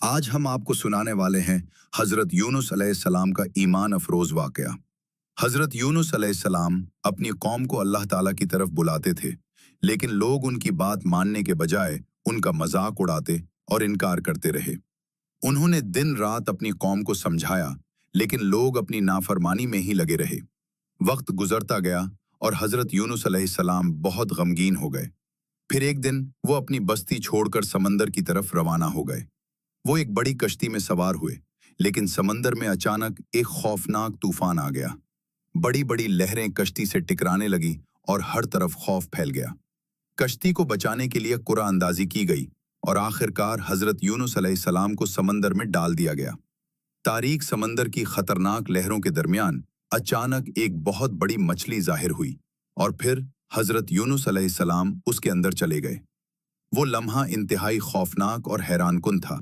آج ہم آپ کو سنانے والے ہیں حضرت یونس علیہ السلام کا ایمان افروز واقعہ۔ حضرت یونس علیہ السلام اپنی قوم کو اللہ تعالیٰ کی طرف بلاتے تھے، لیکن لوگ ان کی بات ماننے کے بجائے ان کا مذاق اڑاتے اور انکار کرتے رہے۔ انہوں نے دن رات اپنی قوم کو سمجھایا، لیکن لوگ اپنی نافرمانی میں ہی لگے رہے۔ وقت گزرتا گیا اور حضرت یونس علیہ السلام بہت غمگین ہو گئے۔ پھر ایک دن وہ اپنی بستی چھوڑ کر سمندر کی طرف روانہ ہو گئے۔ وہ ایک بڑی کشتی میں سوار ہوئے، لیکن سمندر میں اچانک ایک خوفناک طوفان آ گیا۔ بڑی بڑی لہریں کشتی سے ٹکرانے لگی اور ہر طرف خوف پھیل گیا۔ کشتی کو بچانے کے لیے قرعہ اندازی کی گئی اور آخرکار حضرت یونس علیہ السلام کو سمندر میں ڈال دیا گیا۔ تاریک سمندر کی خطرناک لہروں کے درمیان اچانک ایک بہت بڑی مچھلی ظاہر ہوئی اور پھر حضرت یونس علیہ السلام اس کے اندر چلے گئے۔ وہ لمحہ انتہائی خوفناک اور حیران کن تھا۔